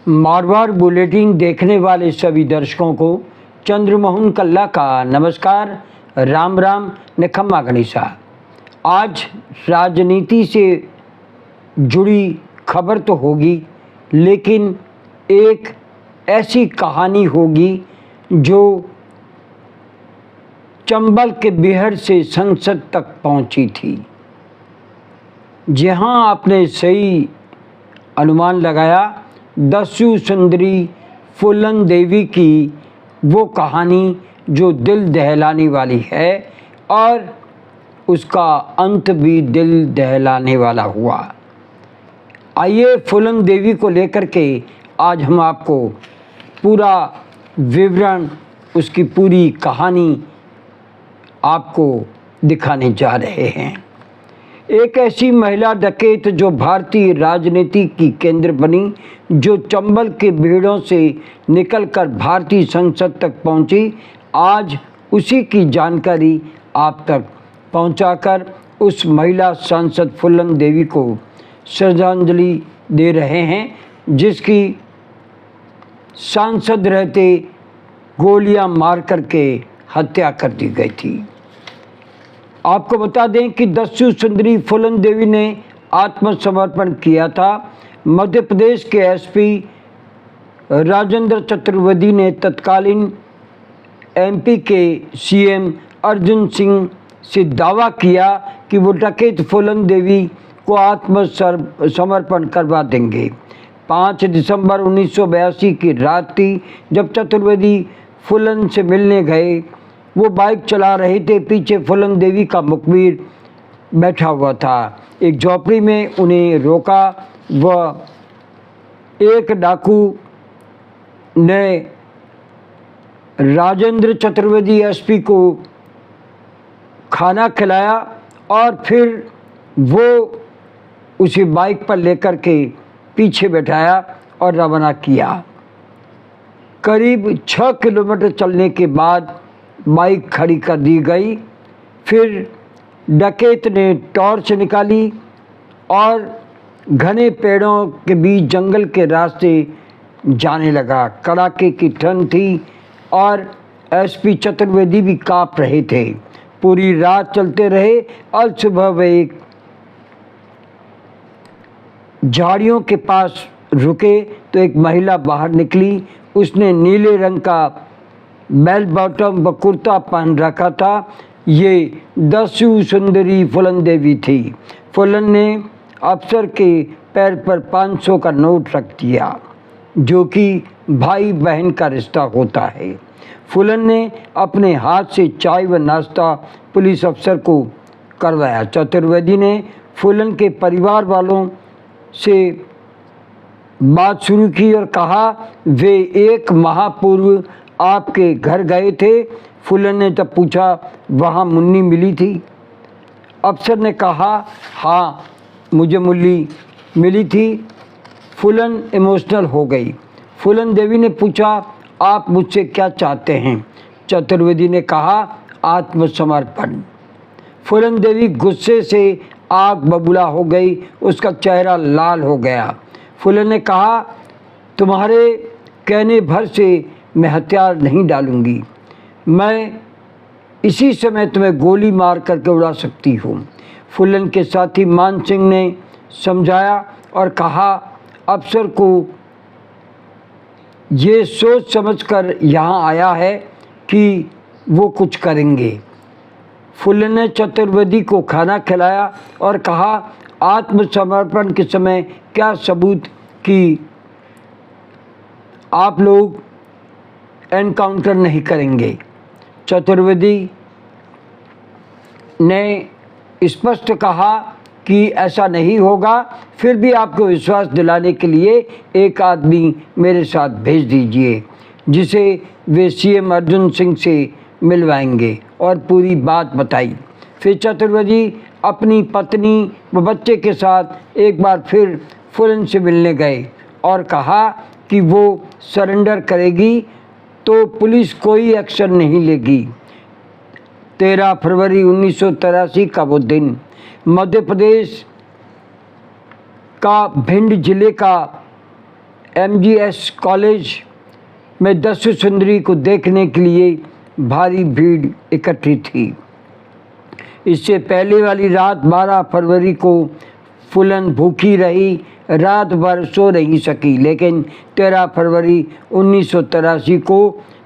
Marwar bulletin देखने वाले सभी दर्शकों को चंद्रमोहन कल्ला का नमस्कार, राम राम, निखम्मा गणिसा। आज राजनीति से जुड़ी खबर तो होगी, लेकिन एक ऐसी कहानी होगी जो चंबल के बिहड़ से संसद तक पहुंची थी। जहां आपने सही अनुमान लगाया, दस्यु सुंदरी फूलन देवी की वो कहानी जो दिल दहलाने वाली है और उसका अंत भी दिल दहलाने वाला हुआ। आइए फूलन देवी को लेकर के आज हम आपको पूरा विवरण, उसकी पूरी कहानी आपको दिखाने जा रहे हैं। एक ऐसी महिला डकैत जो भारतीय राजनीति की केंद्र बनी, जो चंबल के भीड़ों से निकलकर भारतीय संसद तक पहुंची, आज उसी की जानकारी आप तक पहुंचाकर उस महिला सांसद फूलन देवी को श्रद्धांजलि दे रहे हैं, जिसकी सांसद रहते गोलियां मार करके हत्या कर दी गई थी। आपको बता दें कि दस्यु सुंदरी फूलन देवी ने आत्मसमर्पण किया था। मध्य प्रदेश के एसपी राजेंद्र चतुर्वेदी ने तत्कालीन एमपी के सीएम अर्जुन सिंह से दावा किया कि वो डकैत फूलन देवी को आत्मसमर्पण करवा देंगे। 5 दिसंबर 1982 की रात थी जब चतुर्वेदी फूलन से मिलने गए। वो बाइक चला रहे थे, पीछे फूलन देवी का मुखबिर बैठा हुआ था। एक झोपड़ी में उन्हें रोका। वह एक डाकू ने राजेंद्र चतुर्वेदी एसपी को खाना खिलाया और फिर वो उसे बाइक पर लेकर के पीछे बैठाया और रवाना किया। करीब 6 किलोमीटर चलने के बाद बाइक खड़ी कर दी गई। फिर डकैत ने टॉर्च निकाली और घने पेड़ों के बीच जंगल के रास्ते जाने लगा। कड़ाके की ठंड थी और एसपी चतुर्वेदी भी काँप रहे थे। पूरी रात चलते रहे और सुबह वे एक झाड़ियों के पास रुके तो एक महिला बाहर निकली। उसने नीले रंग का बेल बॉटम व कुर्ता पहन रखा था। ये दस्यु सुंदरी फूलन देवी थी। फूलन ने अफसर के पैर पर 500 का नोट रख दिया, जो कि भाई बहन का रिश्ता होता है। फूलन ने अपने हाथ से चाय व नाश्ता पुलिस अफसर को करवाया। चतुर्वेदी ने फूलन के परिवार वालों से बात शुरू की और कहा वे 1 माह पूर्व आपके घर गए थे। फूलन ने तब पूछा, वहाँ मुन्नी मिली थी? अफसर ने कहा, हाँ मुझे मुन्नी मिली थी। फूलन इमोशनल हो गई। फूलन देवी ने पूछा, आप मुझसे क्या चाहते हैं? चतुर्वेदी ने कहा, आत्मसमर्पण। फूलन देवी गुस्से से आग बबूला हो गई, उसका चेहरा लाल हो गया। फूलन ने कहा, तुम्हारे कहने भर से मैं हथियार नहीं डालूंगी, मैं इसी समय तुम्हें गोली मार करके उड़ा सकती हूँ। फूलन के साथी मान सिंह ने समझाया और कहा, अफसर को ये सोच समझकर यहाँ आया है कि वो कुछ करेंगे। फूलन ने चतुर्वेदी को खाना खिलाया और कहा, आत्मसमर्पण के समय क्या सबूत कि आप लोग एनकाउंटर नहीं करेंगे। चतुर्वेदी ने स्पष्ट कहा कि ऐसा नहीं होगा, फिर भी आपको विश्वास दिलाने के लिए एक आदमी मेरे साथ भेज दीजिए, जिसे वे सीएम अर्जुन सिंह से मिलवाएंगे, और पूरी बात बताई। फिर चतुर्वेदी अपनी पत्नी व बच्चे के साथ एक बार फिर फूलन से मिलने गए और कहा कि वो सरेंडर करेगी तो पुलिस कोई एक्शन नहीं लेगी। 13 फरवरी 1983 का वो दिन मध्य प्रदेश का भिंड जिले का MGS कॉलेज में दस्यु सुंदरी को देखने के लिए भारी भीड़ इकट्ठी थी। इससे पहले वाली रात 12 फरवरी को फूलन भूखी रही, रात भर सो नहीं सकी, लेकिन 13 फरवरी 1983 को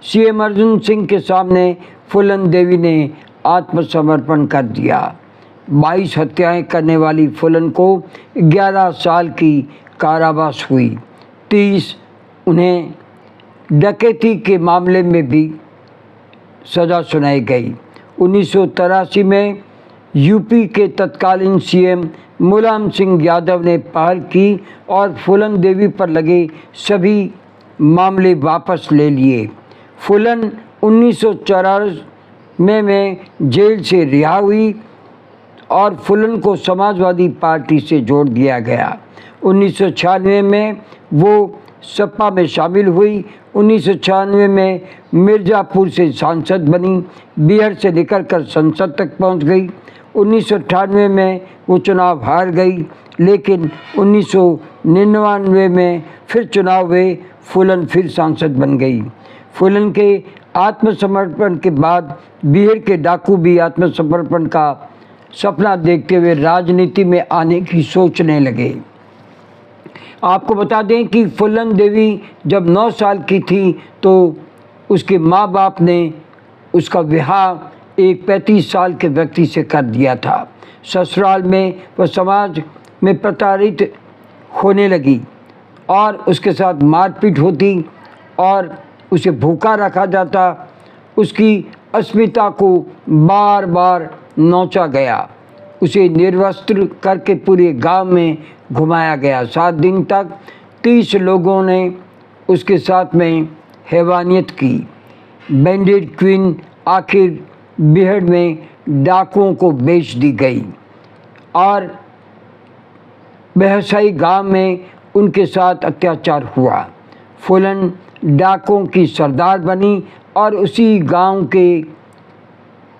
CM अर्जुन सिंह के सामने फूलन देवी ने आत्मसमर्पण कर दिया। 22 हत्याएं करने वाली फूलन को 11 साल की कारावास हुई। 30 उन्हें डकैती के मामले में भी सज़ा सुनाई गई। 1983 में यूपी के तत्कालीन CM मुलायम सिंह यादव ने पहल की और फूलन देवी पर लगे सभी मामले वापस ले लिए। फूलन 1994 में जेल से रिहा हुई और फूलन को समाजवादी पार्टी से जोड़ दिया गया। 1996 में वो सपा में शामिल हुई। 1996 में मिर्ज़ापुर से सांसद बनी, बिहार से निकलकर संसद तक पहुंच गई। 1998 में वो चुनाव हार गई, लेकिन 1999 में फिर चुनाव हुए, फूलन फिर सांसद बन गई। फूलन के आत्मसमर्पण के बाद बिहार के डाकू भी आत्मसमर्पण का सपना देखते हुए राजनीति में आने की सोचने लगे। आपको बता दें कि फूलन देवी जब 9 साल की थी तो उसके माँ बाप ने उसका विवाह एक 35 साल के व्यक्ति से कर दिया था। ससुराल में वह समाज में प्रताड़ित होने लगी और उसके साथ मारपीट होती और उसे भूखा रखा जाता। उसकी अस्मिता को बार बार नोचा गया। उसे निर्वस्त्र करके पूरे गांव में घुमाया गया। 7 दिन तक 30 लोगों ने उसके साथ में हैवानियत की। बैंडेड क्वीन आखिर बिहार में डाकुओं को बेच दी गई और बहसाई गांव में उनके साथ अत्याचार हुआ। फूलन डाकुओं की सरदार बनी और उसी गांव के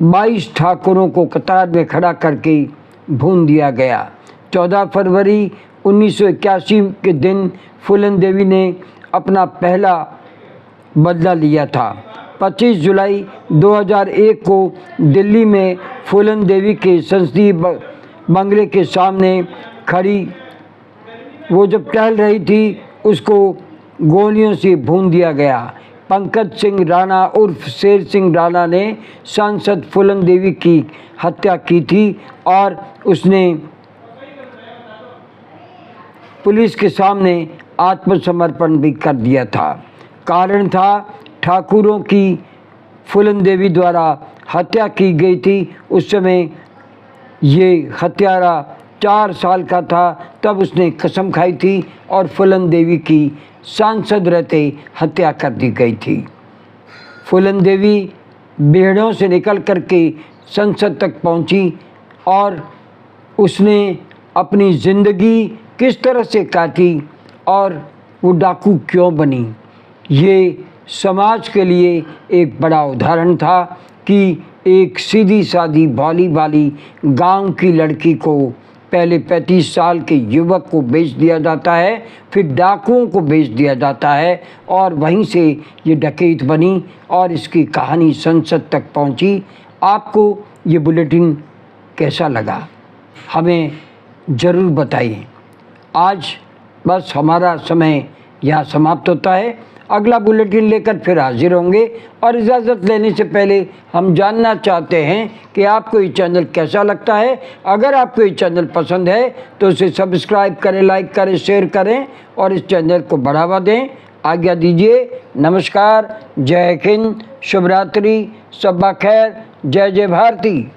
22 ठाकुरों को कतार में खड़ा करके भून दिया गया। 14 फरवरी 1981 के दिन फूलन देवी ने अपना पहला बदला लिया था। 25 जुलाई 2001 को दिल्ली में फूलन देवी के संसदीय बंगले के सामने खड़ी वो जब टहल रही थी, उसको गोलियों से भून दिया गया। पंकज सिंह राणा उर्फ शेर सिंह राणा ने सांसद फूलन देवी की हत्या की थी और उसने पुलिस के सामने आत्मसमर्पण भी कर दिया था। कारण था ठाकुरों की फूलन देवी द्वारा हत्या की गई थी। उस समय ये हत्यारा 4 साल का था, तब उसने कसम खाई थी और फूलन देवी की सांसद रहते हत्या कर दी गई थी। फूलन देवी बेड़ों से निकल करके संसद तक पहुंची और उसने अपनी ज़िंदगी किस तरह से काटी और वो डाकू क्यों बनी, ये समाज के लिए एक बड़ा उदाहरण था कि एक सीधी सादी भोली भाली गांव की लड़की को पहले 35 साल के युवक को बेच दिया जाता है, फिर डाकुओं को बेच दिया जाता है और वहीं से ये डकैत बनी और इसकी कहानी संसद तक पहुंची। आपको ये बुलेटिन कैसा लगा हमें ज़रूर बताइए। आज बस हमारा समय यहाँ समाप्त होता है। अगला बुलेटिन लेकर फिर हाजिर होंगे और इजाज़त लेने से पहले हम जानना चाहते हैं कि आपको ये चैनल कैसा लगता है। अगर आपको ये चैनल पसंद है तो इसे सब्सक्राइब करें, लाइक करें, शेयर करें और इस चैनल को बढ़ावा दें। आज्ञा दीजिए। नमस्कार, जय हिंद, शुभ रात्रि, शब्बा खैर, जय जय भारती।